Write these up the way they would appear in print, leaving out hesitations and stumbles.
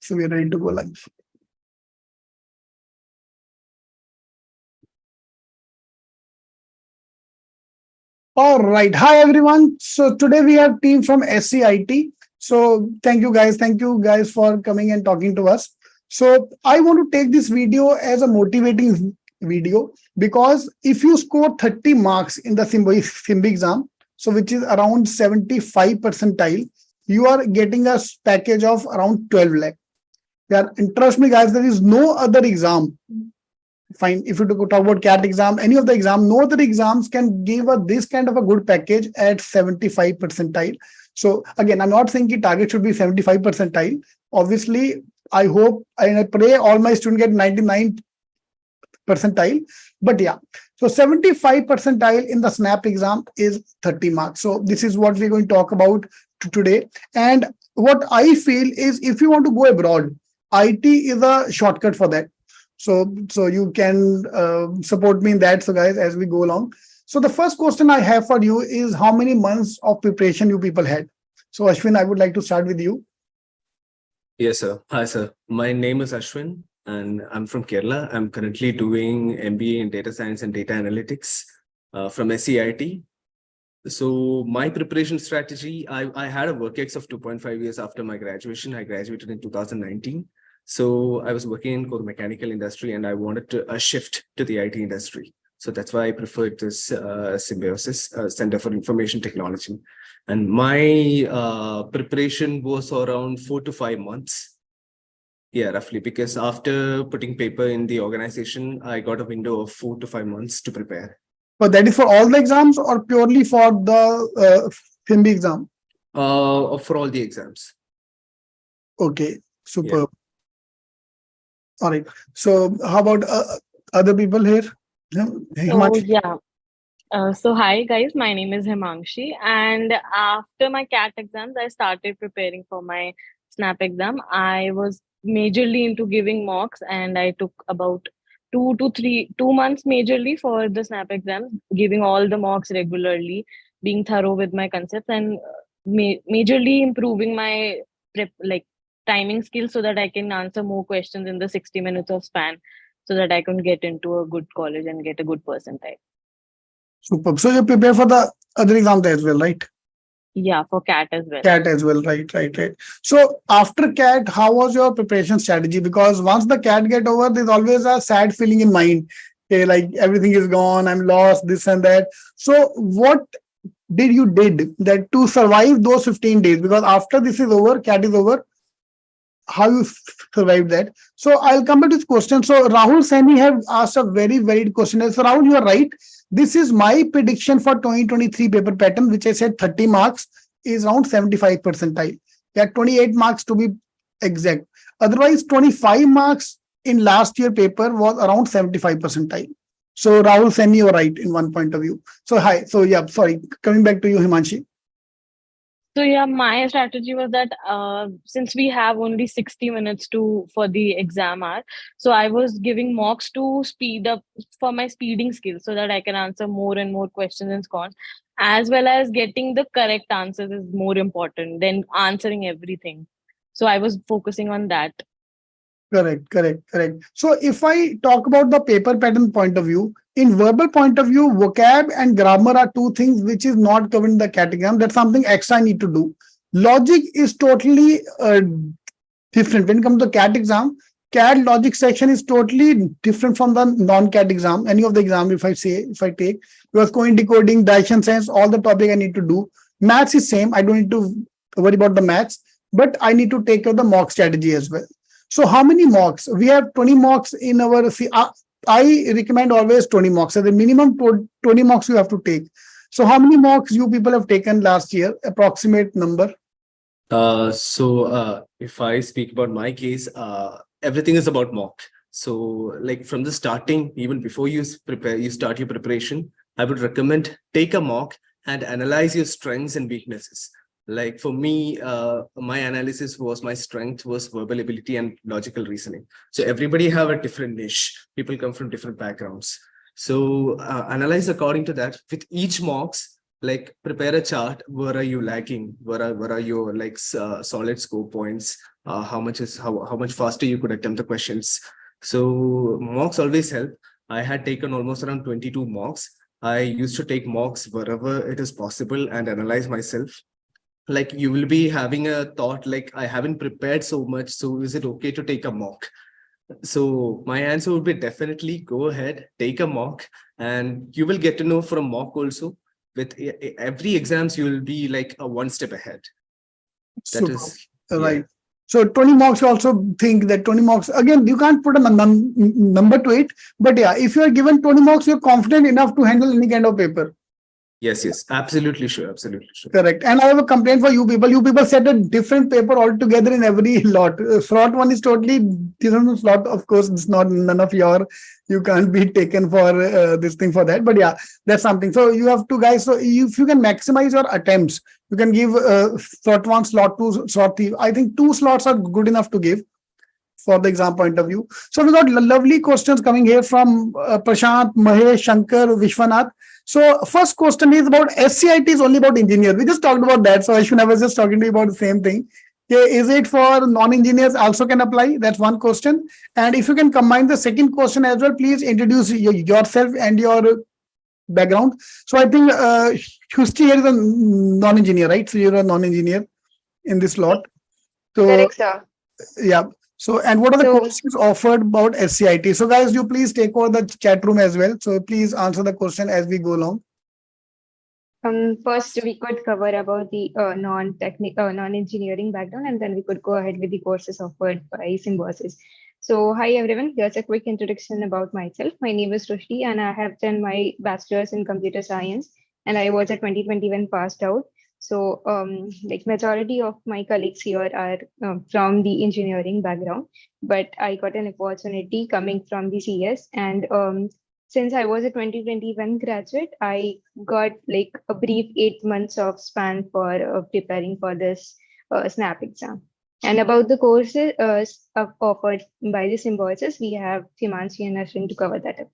So we are ready to go live. All right. Hi, everyone. So today we have team from SCIT. So thank you guys. Thank you guys for coming and talking to us. So I want to take this video as a motivating video because if you score 30 marks in the SIMB exam, so which is around 75 percentile, you are getting a package of around 12 lakh. Yeah, and trust me, guys, there is no other exam. Fine, if you talk about CAT exam, any of the exam, no other exams can give a this kind of a good package at 75 percentile. So again, I'm not saying the target should be 75 percentile. Obviously, I hope and I pray all my students get 99 percentile. But yeah, so 75 percentile in the SNAP exam is 30 marks. So this is what we're going to talk about today. And what I feel is if you want to go abroad, IT is a shortcut for that. So you can support me in that. So guys, as we go along. So the first question I have for you is how many months of preparation you people had? So Ashwin, I would like to start with you. Yes, sir. Hi, sir. My name is Ashwin and I'm from Kerala. I'm currently doing MBA in data science and data analytics from SCIT. So my preparation strategy, I had a work-ex of 2.5 years after my graduation. I graduated in 2019. So I was working in core mechanical industry and I wanted to shift to the IT industry. So that's why I preferred this Symbiosis Center for Information Technology. And my preparation was around 4 to 5 months. Yeah, roughly, because after putting paper in the organization, I got a window of 4 to 5 months to prepare. But that is for all the exams or purely for the SIMB exam? For all the exams. Okay, super. Yeah. All right. So how about other people here? So hi guys, my name is Himangshi, and after my CAT exams, I started preparing for my SNAP exam. I was majorly into giving mocks, and I took about 2 months majorly for the SNAP exam, giving all the mocks regularly, being thorough with my concepts, and majorly improving my timing skills so that I can answer more questions in the 60 minutes of span, so that I can get into a good college and get a good percentile. Superb. So you prepare for the other exams as well, right? Yeah, for CAT as well. CAT as well, right. So after CAT, how was your preparation strategy? Because once the CAT get over, there's always a sad feeling in mind. Okay, like everything is gone, I'm lost, this and that. So what did you did that to survive those 15 days? Because after this is over, CAT is over, how you survived that? So I'll come back to this question. So Rahul Saini have asked a very valid question. So Rahul, you are right. This is my prediction for 2023 paper pattern, which I said 30 marks is around 75 percentile. Yeah, 28 marks to be exact. Otherwise, 25 marks in last year paper was around 75 percentile. So Rahul Saini, you are right in one point of view. So hi. So yeah, sorry. Coming back to you, Himanshi. So yeah, my strategy was that since we have only 60 minutes for the exam hour, so I was giving mocks to speed up for my speeding skills so that I can answer more and more questions and scores, as well as getting the correct answers is more important than answering everything. So I was focusing on that. Correct. So if I talk about the paper pattern point of view, in verbal point of view, vocab and grammar are two things which is not covered in the CAT exam. That's something extra I need to do. Logic is totally different. When it comes to the CAT exam, CAT logic section is totally different from the non-CAT exam. Any of the exam, if I take, because coding, decoding, Dyson sense, all the topic I need to do. Maths is same. I don't need to worry about the maths, but I need to take care of the mock strategy as well. So how many mocks? We have 20 mocks in our. I recommend always 20 mocks. So the minimum 20 mocks you have to take. So how many mocks you people have taken last year? Approximate number. If I speak about my case, everything is about mock. So like from the starting, even before you start your preparation, I would recommend take a mock and analyze your strengths and weaknesses. Like for me, my analysis was my strength was verbal ability and logical reasoning. So everybody have a different niche. People come from different backgrounds. So analyze according to that. With each mocks, like prepare a chart. Where are you lacking? What are your like solid score points? how much faster you could attempt the questions. So mocks always help. I had taken almost around 22 mocks. I used to take mocks wherever it is possible and analyze myself. Like you will be having a thought like, I haven't prepared so much, so is it okay to take a mock? So my answer would be definitely go ahead, take a mock, and you will get to know from mock also. With every exams, you will be like a one step ahead. That Super. is, Right. So 20 marks, you also think that 20 marks, again, you can't put a number to it. But yeah, if you are given 20 marks, you're confident enough to handle any kind of paper. yes, absolutely sure, absolutely sure. Correct. And I have a complaint for you people. You people set a different paper altogether in every lot. Slot one is totally different slot. Of course, it's not none of your. You can't be taken for this thing for that. But yeah, that's something. So you have to guys. So if you can maximize your attempts, you can give slot one, slot two, slot three. I think 2 slots are good enough to give for the exam point of view. So we got lovely questions coming here from Prashant, Mahesh, Shankar, Vishwanath. So first question is about SCIT is only about engineers. We just talked about that. So Ashwin, I was just talking to you about the same thing. Okay, is it for non-engineers also can apply? That's one question. And if you can combine the second question as well, please introduce yourself and your background. So I think Husti here is a non-engineer, right? So you're a non-engineer in this lot. So Correct, sir. yeah. So, and what are the So- courses offered about SCIT? So, guys, you please take over the chat room as well. So, please answer the question as we go along. First, we could cover about the non-engineering background, and then we could go ahead with the courses offered by Symbiosis. So, hi everyone. Here's a quick introduction about myself. My name is Rushdie, and I have done my bachelor's in computer science, and I was a 2021 passed out. So, like majority of my colleagues here are from the engineering background, but I got an opportunity coming from the CS, and since I was a 2021 graduate, I got like a brief 8 months of span for preparing for this SNAP exam. And about the courses offered by the Symbiosis, we have Himanshi and Ashwin to cover that up.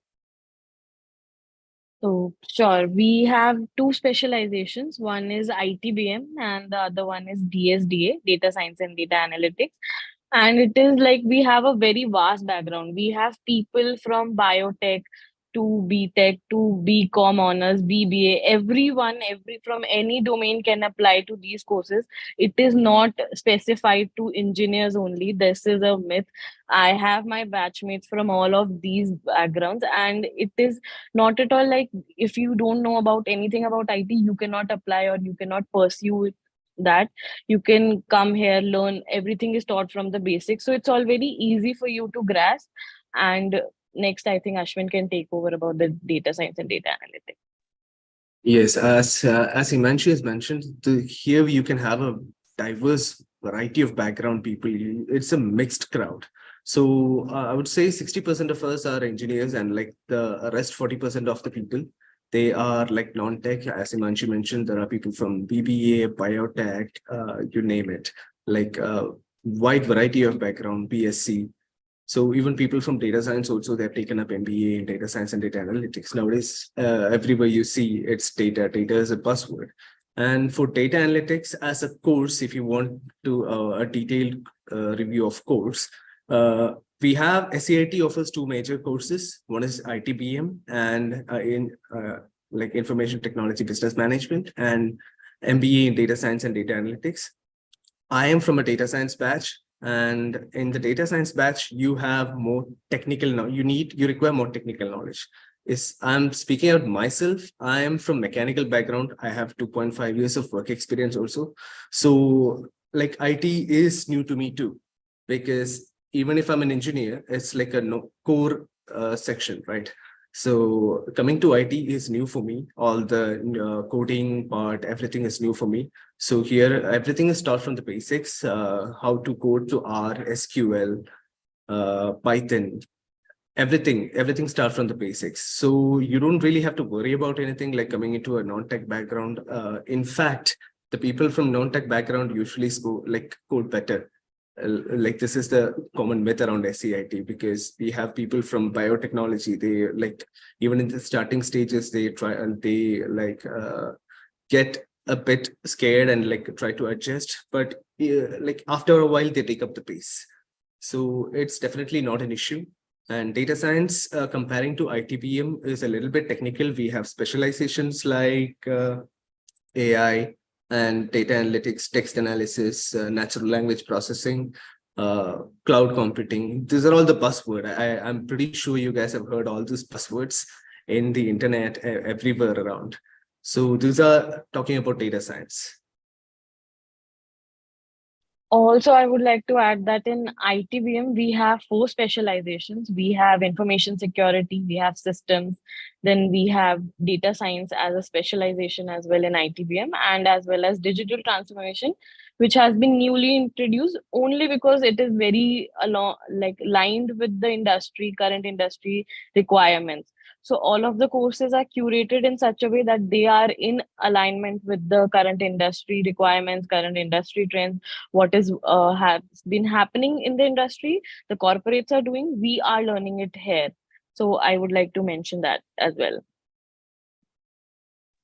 So, sure, we have 2 specializations. One is ITBM and the other one is DSDA, Data Science and Data Analytics. And it is like we have a very vast background. We have people from biotech to BTech to BCom honors, BBA. Everyone, from any domain can apply to these courses. It is not specified to engineers only. This is a myth. I have my batchmates from all of these backgrounds, and it is not at all like if you don't know about anything about IT, you cannot apply or you cannot pursue that. You can come here, learn. Everything is taught from the basics, so it's all very easy for you to grasp. And next, I think Ashwin can take over about the data science and data analytics. Yes, as Himanshi has mentioned, here you can have a diverse variety of background people. It's a mixed crowd. So I would say 60% of us are engineers, and like the rest 40% of the people, they are like non-tech. As Himanshi mentioned, there are people from BBA, biotech, you name it, like a wide variety of background, BSc. So even people from data science also, they've taken up MBA in data science and data analytics. Nowadays, everywhere you see, it's data. Data is a buzzword. And for data analytics as a course, if you want to a detailed review of course, we have SCIT offers 2 major courses. One is ITBM and like information technology business management, and MBA in data science and data analytics. I am from a data science batch. And in the data science batch, you have more technical now. You require more technical knowledge. I'm speaking out myself. I am from mechanical background. I have 2.5 years of work experience also. So like IT is new to me too, because even if I'm an engineer, it's like a core section, right? So coming to IT is new for me. All the coding part, everything is new for me. So here, everything is taught from the basics, how to code to R, SQL, Python, everything starts from the basics. So you don't really have to worry about anything like coming into a non-tech background. In fact, the people from non-tech background usually code better. Like this is the common myth around SCIT, because we have people from biotechnology. They like even in the starting stages, they try and they like get a bit scared and like try to adjust, but like after a while they take up the pace. So it's definitely not an issue. And data science, comparing to ITBM, is a little bit technical. We have specializations like AI and data analytics, text analysis, natural language processing, cloud computing. These are all the buzzwords. I'm pretty sure you guys have heard all these buzzwords in the internet everywhere around. So these are talking about data science. Also, I would like to add that in ITBM, we have 4 specializations. We have information security, we have systems, then we have data science as a specialization as well in ITBM, and as well as digital transformation, which has been newly introduced only because it is very along, like lined with the industry, current industry requirements. So all of the courses are curated in such a way that they are in alignment with the current industry requirements, current industry trends, what is has been happening in the industry, the corporates are doing, we are learning it here. So I would like to mention that as well.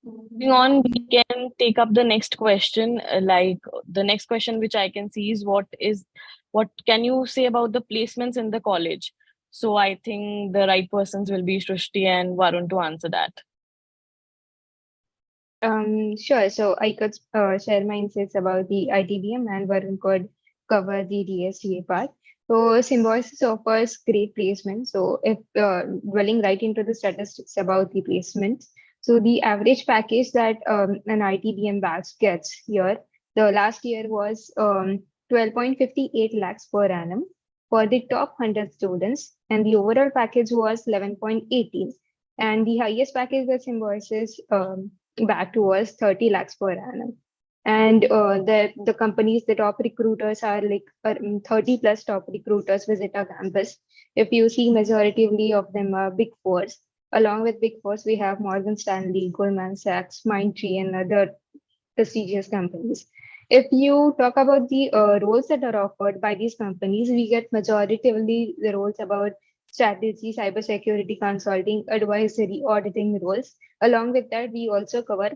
Moving on, we can take up the next question. Like the next question which I can see is what can you say about the placements in the college? So I think the right persons will be Srishti and Varun to answer that. Sure. So I could share my insights about the ITBM and Varun could cover the DSCA part. So Symbiosis offers great placement. So if dwelling right into the statistics about the placement, so the average package that an ITBM batch gets here, the last year was 12.58 lakhs per annum for the top 100 students, and the overall package was 11.18. And the highest package that Symbiosis back was 30 lakhs per annum. And the companies, the top recruiters are like 30 plus top recruiters visit our campus. If you see, majority of them are Big Fours. Along with Big Fours, we have Morgan Stanley, Goldman Sachs, Mindtree, and other prestigious companies. If you talk about the roles that are offered by these companies, we get majoritively the roles about strategy, cybersecurity consulting, advisory, auditing roles. Along with that, we also cover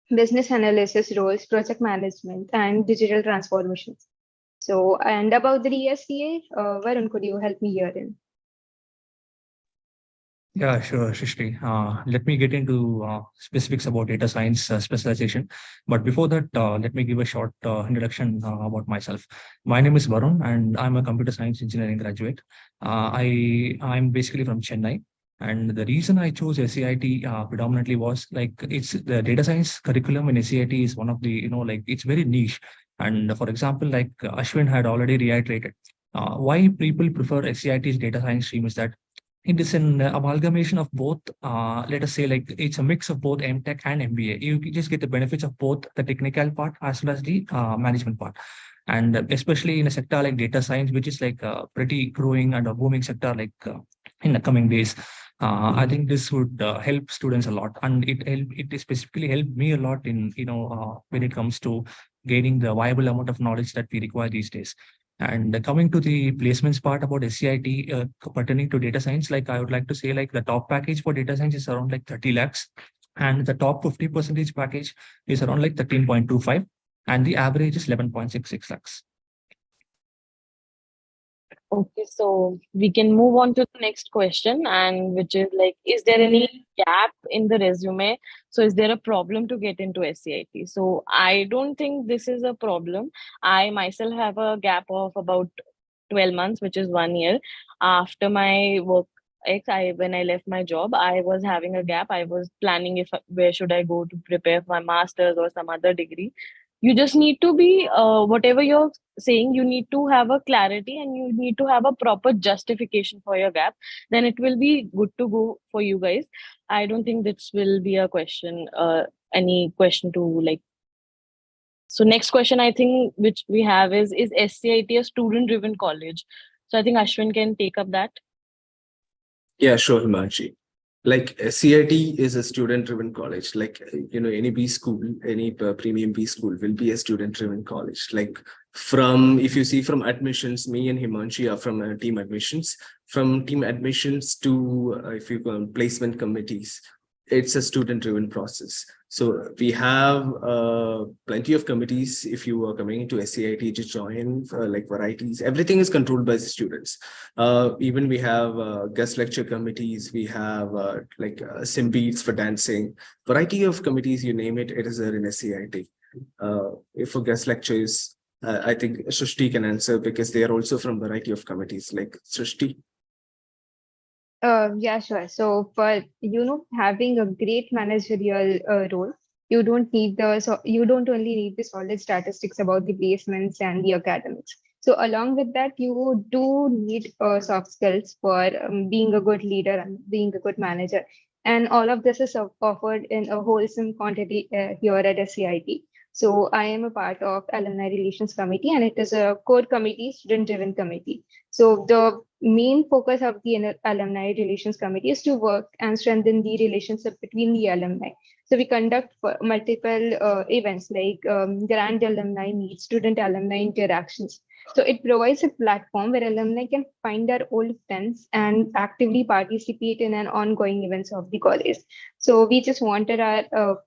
business analysis roles, project management, and digital transformations. So, and about the DSCA, Varun, could you help me here in? Yeah, sure, Shrishti. Let me get into specifics about data science specialization. But before that, let me give a short introduction about myself. My name is Varun, and I'm a computer science engineering graduate. I'm basically from Chennai. And the reason I chose SCIT predominantly was like it's the data science curriculum in SCIT is one of the, like it's very niche. And for example, like Ashwin had already reiterated, why people prefer SCIT's data science stream is that it is an amalgamation of both, let us say, like it's a mix of both MTech and MBA. You just get the benefits of both the technical part as well as the management part. And especially in a sector like data science, which is like a pretty growing and a booming sector, like in the coming days, I think this would help students a lot. And it specifically helped me a lot in, when it comes to gaining the viable amount of knowledge that we require these days. And coming to the placements part about SCIT pertaining to data science, like I would like to say, like the top package for data science is around like 30 lakhs, and the top 50% package is around like 13.25, and the average is 11.66 lakhs. Okay, so we can move on to the next question, and which is like, is there any gap in the resume? So is there a problem to get into SCIT? So I don't think this is a problem. I myself have a gap of about 12 months, which is 1 year. After my work, when I left my job, I was having a gap. I was planning where should I go to prepare for my master's or some other degree. You just need to be, whatever you're saying, you need to have a clarity and you need to have a proper justification for your gap. Then it will be good to go for you guys. I don't think this will be a question, any question to like. So next question, I think, which we have is SCIT a student-driven college? So I think Ashwin can take up that. Yeah, sure, Himanshi. Like SCIT is a student-driven college. Like, any B school, any premium B school will be a student-driven college. Like if you see from admissions, me and Himanshi are from team admissions. From team admissions to, if you call placement committees, it's a student-driven process. So we have plenty of committees. If you are coming into SCIT to join, like varieties, everything is controlled by the students. Even we have guest lecture committees. We have sim beats for dancing. Variety of committees, you name it, it is there in SCIT. If for guest lectures, I think Srishti can answer because they are also from variety of committees. Like Srishti. Yeah, sure. So for having a great managerial role, you don't only need the solid statistics about the placements and the academics. So along with that, you do need soft skills for being a good leader and being a good manager. And all of this is offered in a wholesome quantity here at SCIT. So I am a part of Alumni Relations Committee, and it is a core committee, student-driven committee. So the main focus of the Alumni Relations Committee is to work and strengthen the relationship between the alumni. So we conduct multiple events like Grand Alumni Meet, Student Alumni Interactions. So it provides a platform where alumni can find their old friends and actively participate in an ongoing events of the college. So we just wanted our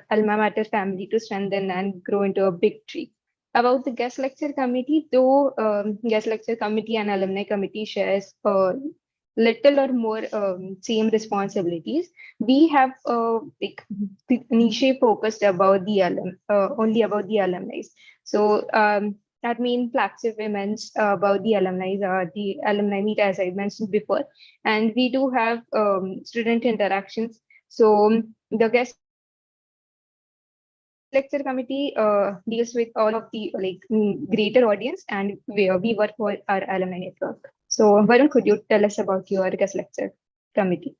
alma mater family to strengthen and grow into a big tree. About the guest lecture committee, though guest lecture committee and alumni committee shares little or more same responsibilities, we have like niche focused about the only about the alumni. So that means flagship events about the alumni are the alumni meet, as I mentioned before, and we do have student interactions. So the guest lecture committee deals with all of the greater audience, and we work for our alumni network. So Varun, could you tell us about your guest lecture committee?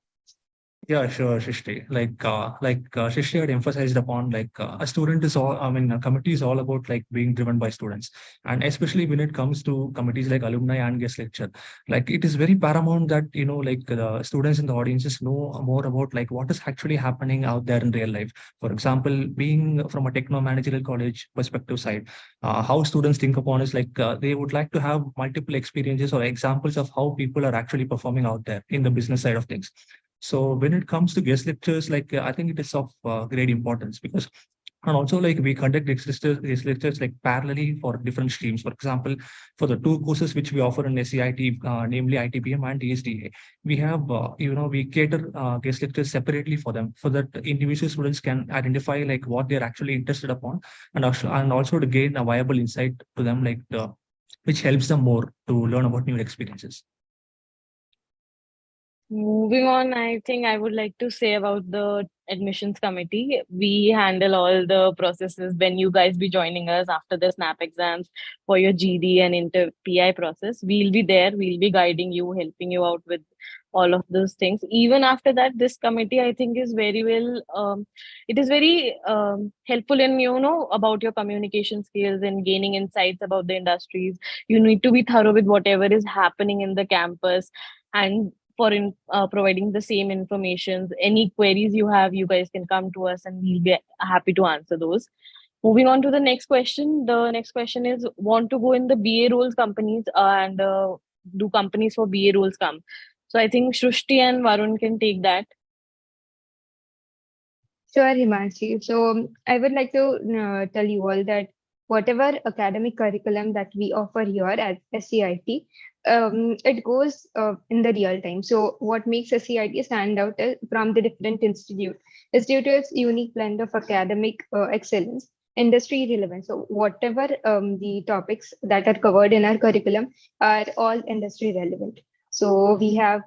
Yeah, sure, Shishti. Shishti had emphasized upon, a student is all, I mean, a committee is all about like being driven by students. And especially when it comes to committees like alumni and guest lecture, like it is very paramount that, the students in the audiences know more about like what is actually happening out there in real life. For example, being from a techno managerial college perspective side, how students think upon is they would like to have multiple experiences or examples of how people are actually performing out there in the business side of things. So when it comes to guest lectures, I think it is of great importance because, and also like we conduct guest lectures like parallelly for different streams. For example, for the two courses which we offer in SCIT, namely ITBM and TSDA, we have, we cater guest lectures separately for them so that individual students can identify like what they're actually interested upon, and also to gain a viable insight to them, which helps them more to learn about new experiences. Moving on, I think I would like to say about the admissions committee. We handle all the processes when you guys be joining us after the SNAP exams for your GD and inter PI process. We'll be there. We'll be guiding you, helping you out with all of those things. Even after that, this committee I think is very well. It is very helpful in about your communication skills and gaining insights about the industries. You need to be thorough with whatever is happening in the campus and for providing the same information. Any queries you have, you guys can come to us and we'll be happy to answer those. Moving on to the next question. The next question is, want to go in the BA roles companies and do companies for BA roles come? So I think Shrishti and Varun can take that. Sure, Himanshi. So I would like to tell you all that whatever academic curriculum that we offer here at SCIT, it goes in the real time. So what makes SCIT stand out from the different institute is due to its unique blend of academic excellence, industry relevance. So whatever the topics that are covered in our curriculum are all industry relevant. So we have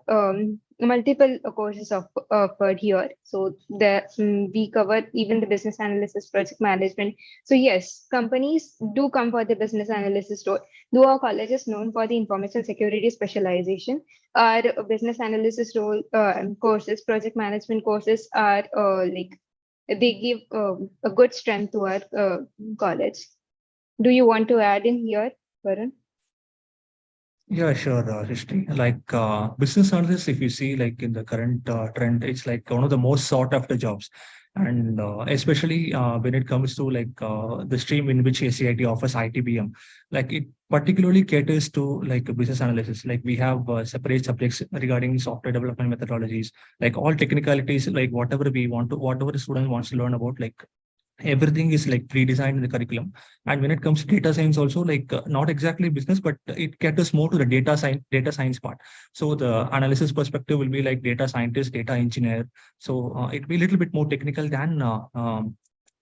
multiple courses offered here. So we cover even the business analysis, project management. So yes, companies do come for the business analysis role. Though our college is known for the information security specialization, our business analysis role courses, project management courses are they give a good strength to our college. Do you want to add in here, Varun? Yeah, sure, Rishti. Business analysts, if you see like in the current trend, it's like one of the most sought after jobs. And especially when it comes to the stream in which SCIT offers ITBM, like it particularly caters to like business analysis. Like we have separate subjects regarding software development methodologies, like all technicalities, like whatever the student wants to learn about, like everything is like pre-designed in the curriculum. And when it comes to data science also, not exactly business, but it caters more to the data science part. So the analysis perspective will be like data scientist, data engineer. So it'll be a little bit more technical than the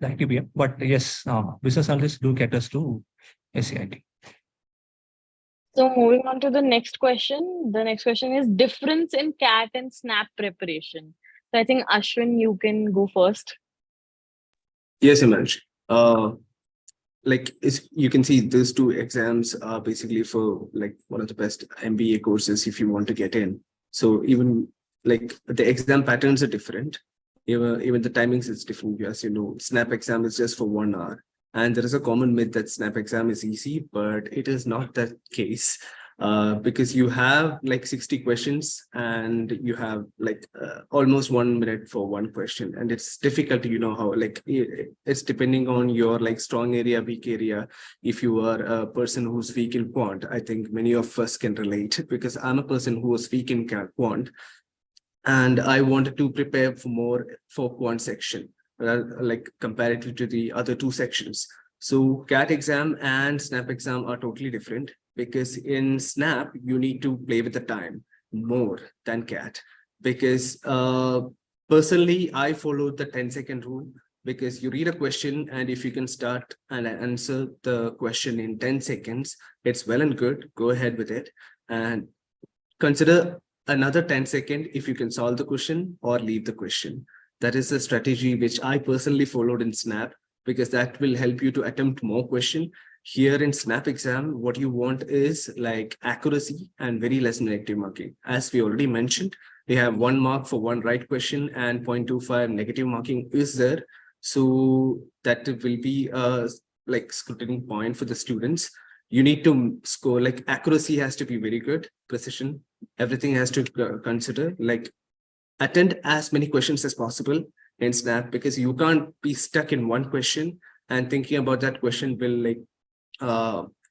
ITBM. But yes, business analysts do caters to SCIT. So moving on to the next question. The next question is difference in CAT and SNAP preparation. So I think Ashwin, you can go first. Yes, Himanshi. Like you can see, these two exams are basically for like one of the best MBA courses if you want to get in. So even like the exam patterns are different. Even the timings is different. As you know, SNAP exam is just for 1 hour. And there is a common myth that SNAP exam is easy, but it is not that case. Because you have like 60 questions and you have like almost 1 minute for one question, and it's difficult to how like it's depending on your like strong area, weak area. If you are a person who's weak in quant, I think many of us can relate, because I'm a person who was weak in quant, and I wanted to prepare for more for quant section, like comparative to the other two sections. So CAT exam and SNAP exam are totally different, because in SNAP, you need to play with the time more than CAT. Because personally, I followed the 10-second rule, because you read a question, and if you can start and answer the question in 10 seconds, it's well and good, go ahead with it. And consider another 10 seconds if you can solve the question or leave the question. That is a strategy which I personally followed in SNAP, because that will help you to attempt more questions. Here in SNAP exam, what you want is like accuracy and very less negative marking. As we already mentioned, we have 1 mark for one right question and 0.25 negative marking is there. So that will be a like scrutiny point for the students. You need to score, like accuracy has to be very good, precision, everything has to consider, like attend as many questions as possible in SNAP, because you can't be stuck in one question and thinking about that question will like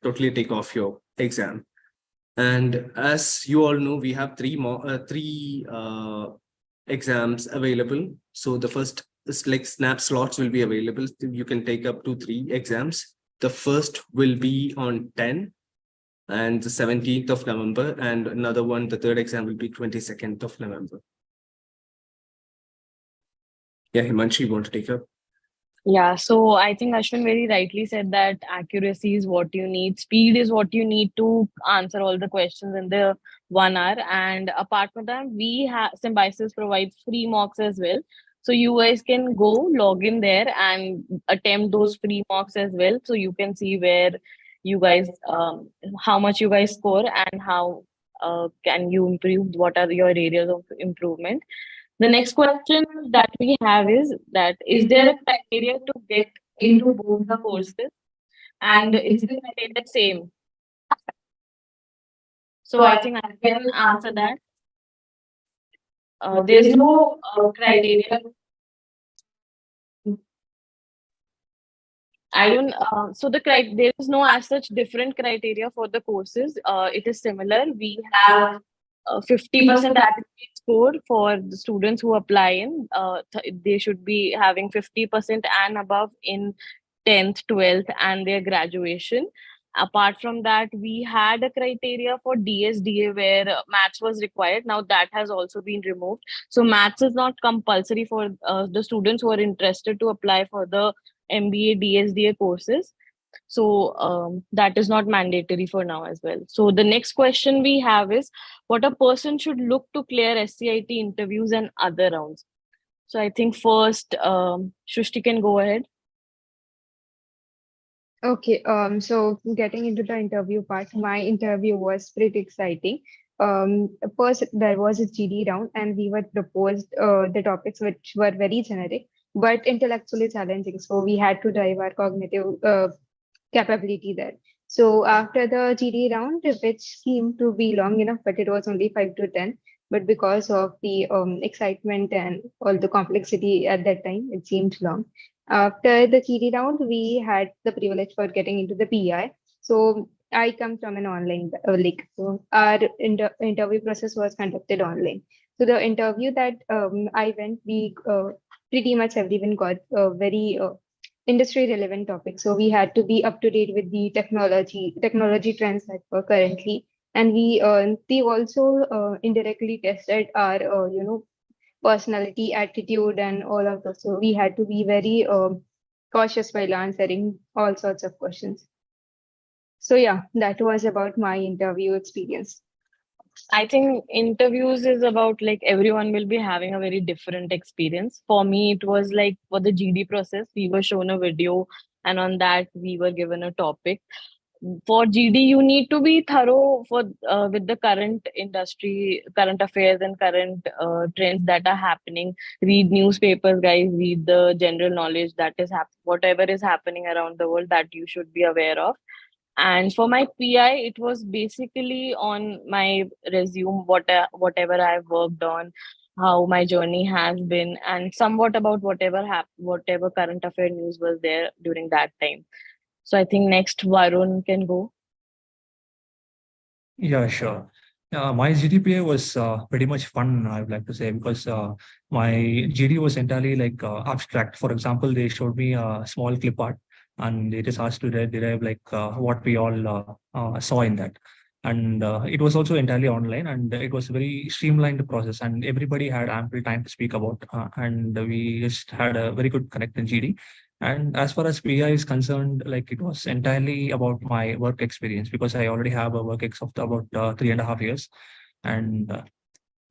totally take off your exam. And as you all know, we have three exams available. So the first is like SNAP slots will be available. You can take up to 3 exams. The first will be on 10 and the 17th of November, and another one, the third exam will be 22nd of November. Yeah, Himanshi, you want to take up? Yeah, so I think Ashwin very rightly said that accuracy is what you need, speed is what you need to answer all the questions in the 1 hour. And apart from that, we have Symbiosis provides free mocks as well. So you guys can go log in there and attempt those free mocks as well. So you can see where you guys, how much you guys score and how can you improve, what are your areas of improvement. The next question that we have is there a criteria to get into both the courses, and is the criteria same? So I think I can answer that. There's no criteria. I don't. So there is no as such different criteria for the courses. It is similar. We have 50% aggregate score for the students who apply in. They should be having 50% and above in 10th, 12th, and their graduation. Apart from that, we had a criteria for DSDA where maths was required. Now that has also been removed. So maths is not compulsory for the students who are interested to apply for the MBA DSDA courses. So that is not mandatory for now as well. So the next question we have is what a person should look to clear SCIT interviews and other rounds. So I think first, Shushti can go ahead. Okay, so getting into the interview part, my interview was pretty exciting. First, there was a GD round, and we were proposed the topics which were very generic but intellectually challenging. So we had to drive our cognitive capability there. So after the GD round, which seemed to be long enough, but it was only 5 to 10. but because of the excitement and all the complexity at that time, it seemed long. After the theory round, we had the privilege for getting into the PI. So I come from an online so our interview process was conducted online. So the interview that I went, we pretty much everyone got very industry relevant topics. So we had to be up to date with the technology trends that were currently, and they also indirectly tested our personality, attitude, and all of those. So we had to be very cautious while answering all sorts of questions. So yeah, that was about my interview experience. I think interviews is about like everyone will be having a very different experience. For me, it was like for the GD process, we were shown a video, and on that we were given a topic. For GD, you need to be thorough for with the current industry, current affairs, and current trends that are happening. Read newspapers, guys. Read the general knowledge that is whatever is happening around the world that you should be aware of. And for my PI, it was basically on my resume, whatever I've worked on, how my journey has been, and somewhat about whatever current affair news was there during that time. So I think next Varun can go. Yeah, sure. My GDPA was pretty much fun, I would like to say, because my GD was entirely like abstract. For example, they showed me a small clip art and it is asked to derive like what we all saw in that. And it was also entirely online and it was a very streamlined process and everybody had ample time to speak about. And we just had a very good connect in GD. And as far as PI is concerned, like it was entirely about my work experience because I already have a work ex of about 3.5 years. And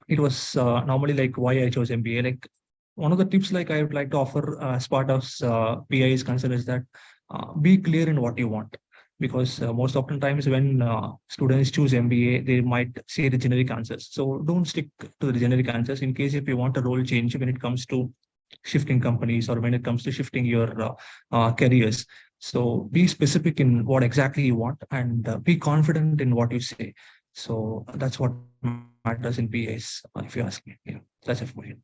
it was normally like why I chose MBA. Like one of the tips like I would like to offer as part of PI is concerned is that be clear in what you want. Because most often times when students choose MBA, they might say the generic answers. So don't stick to the generic answers in case if you want a role change when it comes to shifting companies or when it comes to shifting your careers. So be specific in what exactly you want and be confident in what you say. So that's what matters in PAs, if you ask me. Yeah, that's it for you.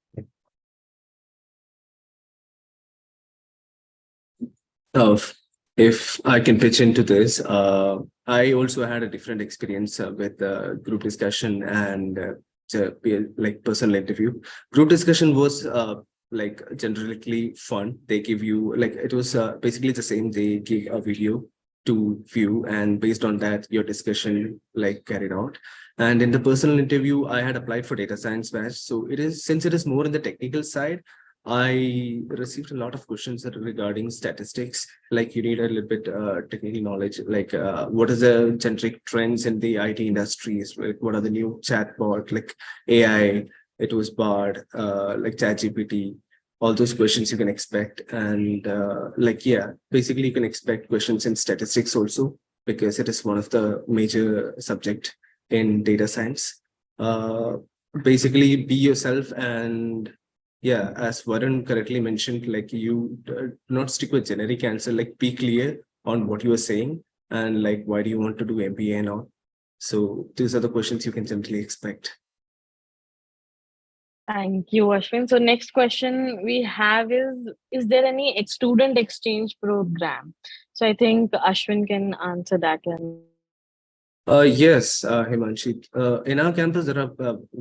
If I can pitch into this, I also had a different experience with group discussion and like personal interview. Group discussion was like generally fun. They give you like it was basically the same. They give a video to view, and based on that, your discussion like carried out. And in the personal interview, I had applied for data science batch. So it is since it is more in the technical side. I received a lot of questions regarding statistics, like you need a little bit technical knowledge, like what is the generic trends in the IT industries, like what are the new chatbot, like AI, it was Bard, like ChatGPT, all those questions you can expect. And like, yeah, basically you can expect questions in statistics also, because it is one of the major subject in data science. Basically be yourself and yeah, as Varun correctly mentioned, like you do not stick with generic answer, like be clear on what you are saying and like why do you want to do MBA and all. So these are the questions you can generally expect. Thank you, Ashwin. So next question we have is there any student exchange program? So I think Ashwin can answer that one. Yes, Himanshi. In our campus,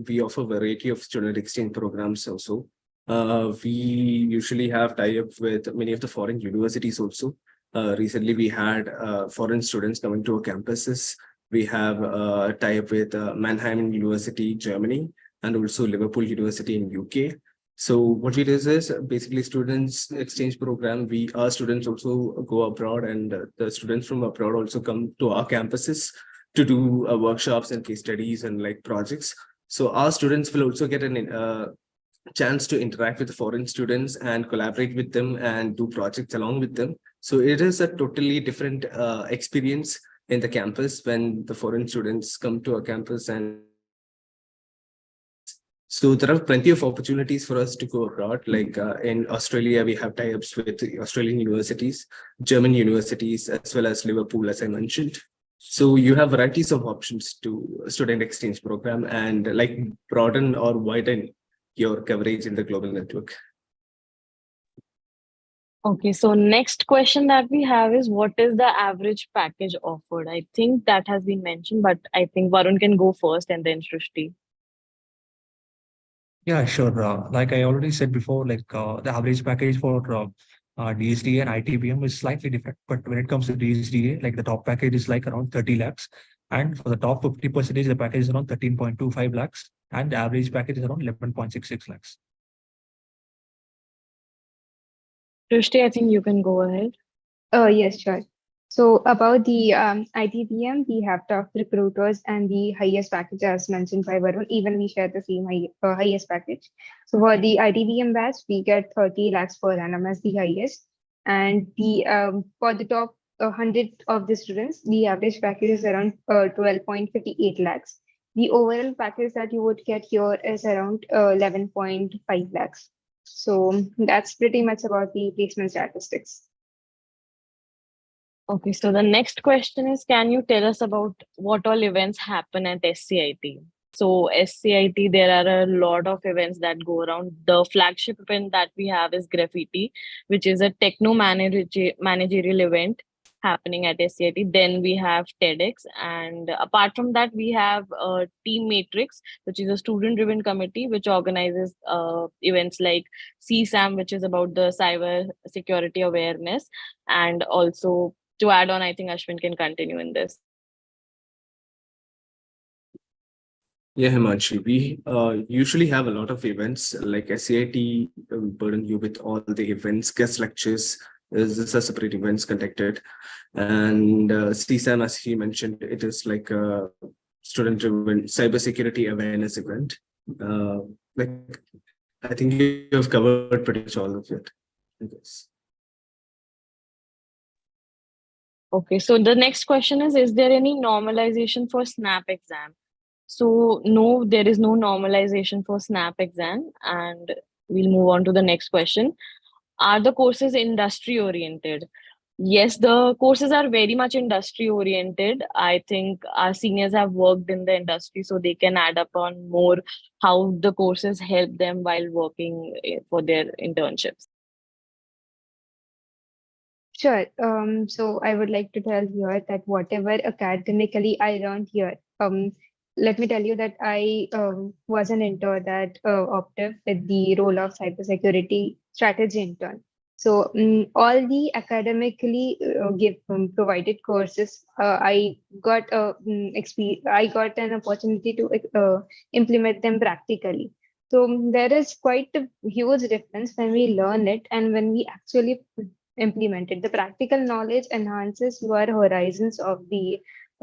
we offer a variety of student exchange programs also. We usually have tie-up with many of the foreign universities also. Recently, we had foreign students coming to our campuses. We have tie-up with Mannheim University, Germany, and also Liverpool University in UK. So what we do is basically students exchange program. Our students also go abroad, and the students from abroad also come to our campuses to do workshops and case studies and like projects. So our students will also get an chance to interact with the foreign students and collaborate with them and do projects along with them. So it is a totally different experience in the campus when the foreign students come to our campus. And so there are plenty of opportunities for us to go abroad. Like in Australia, we have tie-ups with Australian universities, German universities, as well as Liverpool, as I mentioned. So you have varieties of options to student exchange program and like broaden or widen your coverage in the global network. Okay, so next question that we have is what is the average package offered? I think that has been mentioned, but I think Varun can go first and then Srishti. Yeah, sure. Like I already said before, the average package for DSDA and ITBM is slightly different. But when it comes to DSDA, like the top package is like around 30 lakhs. And for the top 50%, the package is around 13.25 lakhs. And the average package is around 11.66 lakhs. Srishti, I think you can go ahead. Yes, sure. So about the ITBM, we have top recruiters and the highest package as mentioned by Varun. Even we share the same highest package. So for the ITBM batch, we get 30 lakhs per annum as the highest. And the for the top 100 of the students, the average package is around 12.58 lakhs. The overall package that you would get here is around 11.5 lakhs. So that's pretty much about the placement statistics. Okay, so the next question is, can you tell us about what all events happen at SCIT? So SCIT, there are a lot of events that go around. The flagship event that we have is Graffiti, which is a managerial event happening at SCIT. Then we have TEDx, and apart from that, we have Team Matrix, which is a student-driven committee which organizes events like CSAM, which is about the cyber security awareness, and also to add on, I think Ashwin can continue in this. Yeah, Himanshi, we usually have a lot of events like SCIT burden you with all the events, guest lectures. There's a separate events conducted, and CSAM, as he mentioned, it is like a student-driven cybersecurity awareness event. Like I think you have covered pretty much all of it. I guess. Okay, so the next question is there any normalization for SNAP exam? So no, there is no normalization for SNAP exam, and we'll move on to the next question. Are the courses industry oriented? Yes, the courses are very much industry oriented. I think our seniors have worked in the industry, so they can add up on more how the courses help them while working for their internships. Sure. So I would like to tell here that whatever academically I learned here, let me tell you that I was an intern that opted with the role of cybersecurity strategy intern. So all the academically provided courses, I got I got an opportunity to implement them practically. So there is quite a huge difference when we learn it and when we actually implemented. The practical knowledge enhances your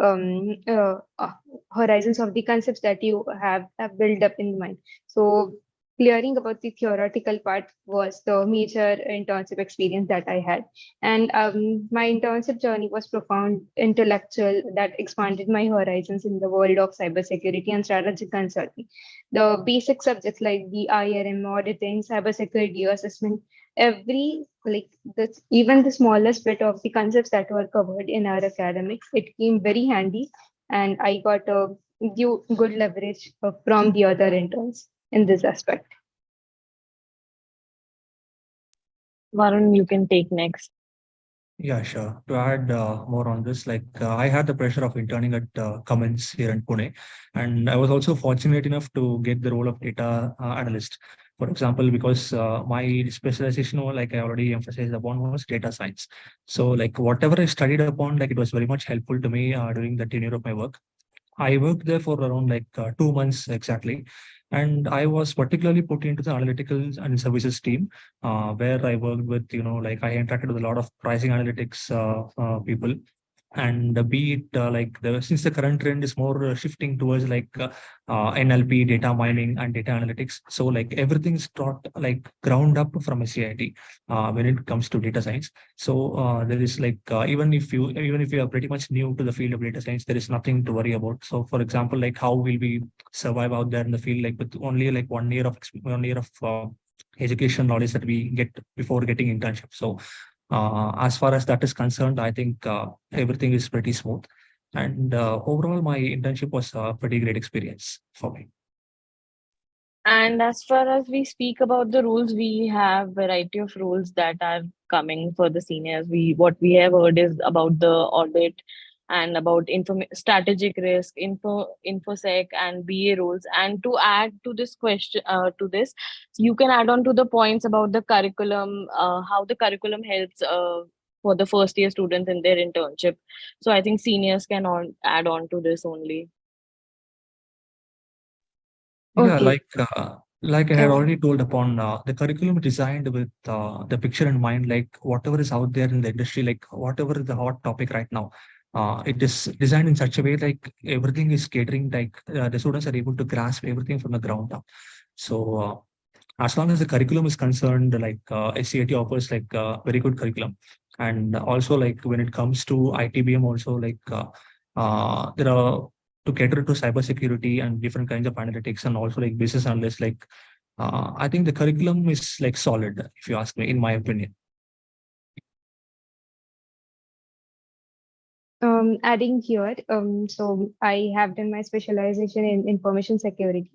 um, uh, uh, horizons of the concepts that you have built up in mind. So clearing about the theoretical part was the major internship experience that I had. And my internship journey was profound, intellectual, that expanded my horizons in the world of cybersecurity and strategic consulting. The basic subjects like the IRM, auditing, cybersecurity assessment, every like this even the smallest bit of the concepts that were covered in our academics, it came very handy, and I got a good leverage from the other interns in this aspect. Varun, you can take next. Yeah, sure. To add more on this, I had the pleasure of interning at Cummins here in Pune, and I was also fortunate enough to get the role of data analyst. For example, because my specialization, like I already emphasized upon, was data science. So, like whatever I studied upon, like it was very much helpful to me during the tenure of my work. I worked there for around 2 months exactly. And I was particularly put into the analytical and services team, where I worked with, I interacted with a lot of pricing analytics people. And be it since the current trend is more shifting towards NLP, data mining, and data analytics. So like everything is taught like ground up from SCIT when it comes to data science. So there is even if you are pretty much new to the field of data science, there is nothing to worry about. So for example, like how will we survive out there in the field, like with only like 1 year of 1 year of education knowledge that we get before getting internship. So as far as that is concerned, I think everything is pretty smooth. And overall, my internship was a pretty great experience for me. And as far as we speak about the rules, we have variety of rules that are coming for the seniors. What we have heard is about the audit and about strategic risk, infosec and BA rules. And to add to this question, to this, you can add on to the points about the curriculum, how the curriculum helps for the first year students in their internship. So I think seniors can add on to this only. Yeah, Okay. like I had Uh, already told upon, the curriculum is designed with the picture in mind, like whatever is out there in the industry, like whatever is the hot topic right now. It is designed in such a way like everything is catering, like the students are able to grasp everything from the ground up. So as long as the curriculum is concerned, like SCIT offers like very good curriculum, and also like when it comes to ITBM, also like there are to cater to cybersecurity and different kinds of analytics and also like business analysts. Like I think the curriculum is like solid, if you ask me, in my opinion. Adding here, so I have done my specialization in information security.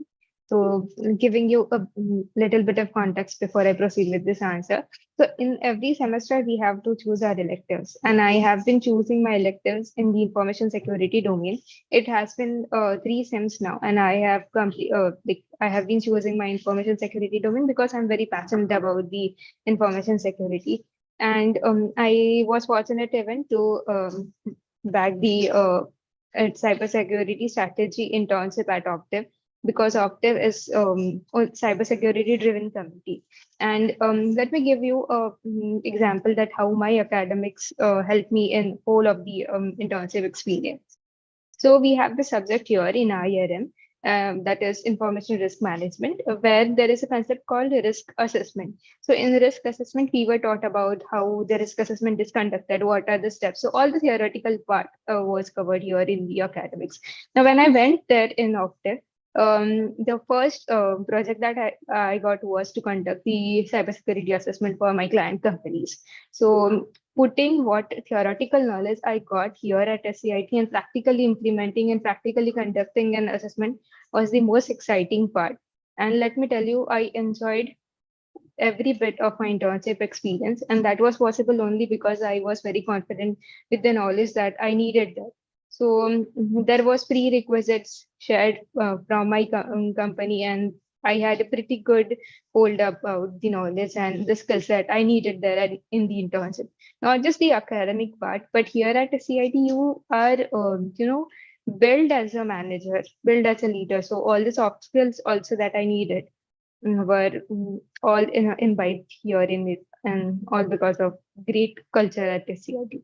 So giving you a little bit of context before I proceed with this answer. So in every semester, we have to choose our electives, and I have been choosing my electives in the information security domain. It has been 3 sems now, and I have I have been choosing my information security domain because I'm very passionate about the information security. And I was fortunate even to back the cybersecurity strategy internship at Octave, because Octave is a cybersecurity driven committee. And let me give you a example that how my academics helped me in whole of the internship experience. So we have the subject here in IRM, that is information risk management, where there is a concept called risk assessment. So in risk assessment, we were taught about how the risk assessment is conducted, what are the steps. So all the theoretical part was covered here in the academics. Now, when I went there in Octave, the first project that I got was to conduct the cybersecurity assessment for my client companies. So putting what theoretical knowledge I got here at SCIT and practically implementing and practically conducting an assessment was the most exciting part. And let me tell you, I enjoyed every bit of my internship experience. And that was possible only because I was very confident with the knowledge that I needed there. So there was prerequisites shared from my company, and I had a pretty good hold up about the knowledge and the skill set I needed there in the internship. Not just the academic part, but here at CIT, you are, built as a manager, built as a leader. So all the soft skills also that I needed were all imbibed here in it, and all because of great culture at SCIT.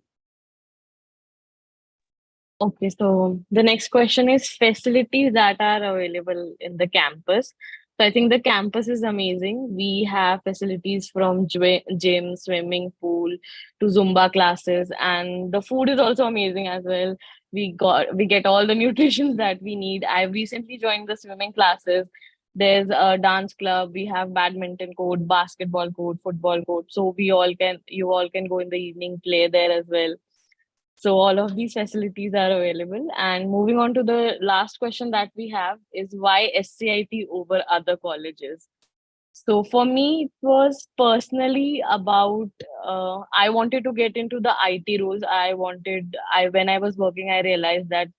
Okay, so the next question is facilities that are available in the campus. So I think the campus is amazing. We have facilities from gym, swimming pool to Zumba classes, and the food is also amazing as well. We get all the nutrition that we need. I recently joined the swimming classes. There's a dance club. We have badminton court, basketball court, football court. So you all can go in the evening, play there as well. So all of these facilities are available. And moving on to the last question that we have is why SCIT over other colleges? So for me, it was personally about I wanted to get into the IT roles. I when I was working, I realized that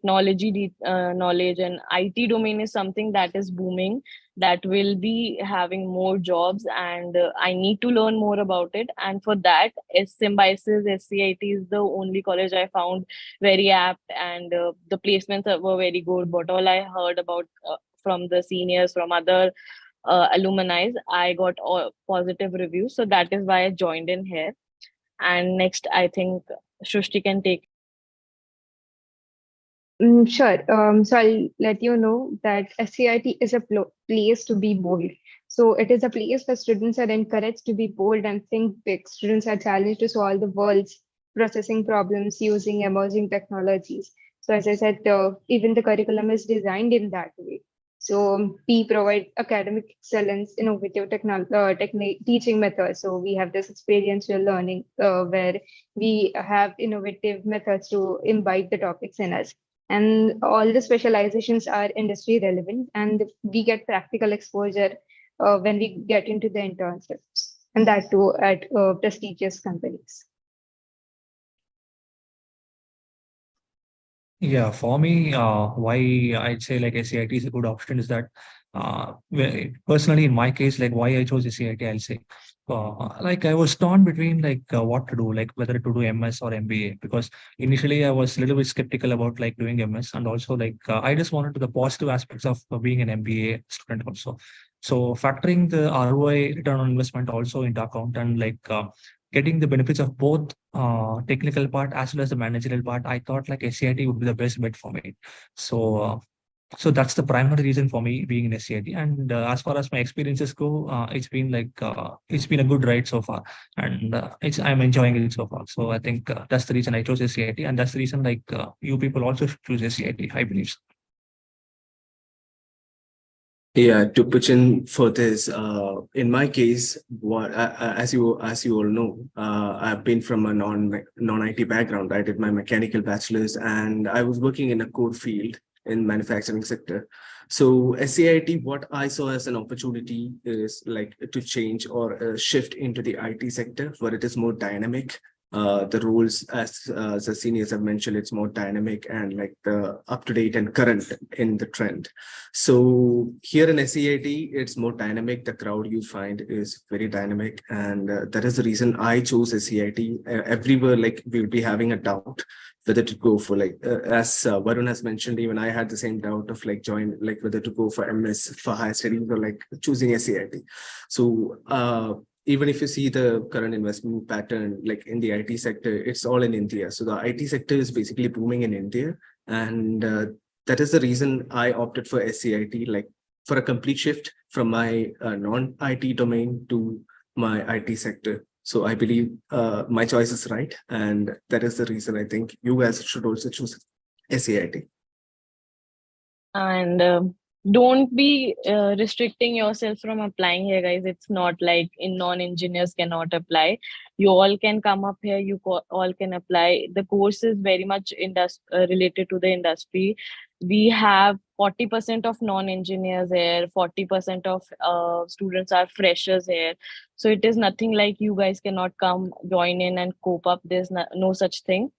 knowledge and IT domain is something that is booming, that will be having more jobs, and I need to learn more about it. And for that, Symbiosis SCIT is the only college I found very apt, and the placements were very good. But all I heard about from the seniors, from other alumni, I got all positive reviews. So that is why I joined in here. And next, I think Shushti can take. Sure. So I'll let you know that SCIT is a place to be bold. So it is a place where students are encouraged to be bold and think big. Students are challenged to solve the world's processing problems using emerging technologies. So as I said, even the curriculum is designed in that way. So we provide academic excellence, innovative teaching methods. So we have this experiential learning where we have innovative methods to imbibe the topics in us. And all the specializations are industry relevant, and we get practical exposure when we get into the internships, and that too at prestigious companies. Yeah, for me, why I'd say like SCIT is a good option is that personally in my case, like why I chose SCIT, I'll say like I was torn between like what to do, like whether to do MS or MBA, because initially I was a little bit skeptical about like doing MS, and also like I just wanted to the positive aspects of being an MBA student also. So factoring the ROI, return on investment, also into account, and like getting the benefits of both technical part as well as the managerial part, I thought like SCIT would be the best bet for me. So so that's the primary reason for me being in SCIT. And as far as my experiences go, it's been a good ride so far, and I'm enjoying it so far. So I think that's the reason I chose SCIT, and that's the reason like you people also should choose SCIT, I believe. So. Yeah, to pitch in for this, in my case, what as you all know, I've been from a non IT background. I did my mechanical bachelor's, and I was working in a core field in manufacturing sector. So SCIT, what I saw as an opportunity is like to change or shift into the IT sector, where it is more dynamic. The roles, as the seniors have mentioned, it's more dynamic and like the up-to-date and current in the trend. So here in SCIT, it's more dynamic. The crowd you find is very dynamic, and that is the reason I chose SCIT. Everywhere, like we'll be having a doubt whether to go for like as Varun has mentioned, even I had the same doubt of like like whether to go for MS for higher studies or like choosing SCIT. So even if you see the current investment pattern, like in the IT sector, it's all in India. So the IT sector is basically booming in India. And that is the reason I opted for SCIT, like for a complete shift from my non-IT domain to my IT sector. So I believe my choice is right. And that is the reason I think you guys should also choose SCIT. And don't be restricting yourself from applying here, guys. It's not like in non-engineers cannot apply. You all can come up here. All can apply. The course is very much related to the industry. We have 40% of non-engineers here. 40% of students are freshers here. So it is nothing like you guys cannot come join in and cope up. There's no such thing.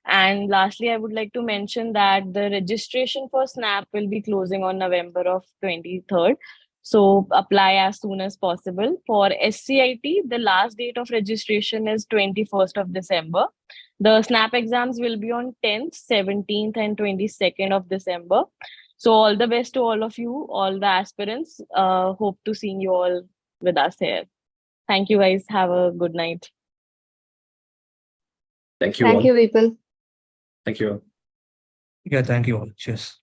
And lastly, I would like to mention that the registration for SNAP will be closing on November of 23rd. So apply as soon as possible. For SCIT, the last date of registration is 21st of December. The SNAP exams will be on 10th, 17th, and 22nd of December. So all the best to all of you, all the aspirants. Hope to see you all with us here. Thank you, guys. Have a good night. Thank you Thank all. you, people. Thank you all. Yeah, thank you all. Cheers.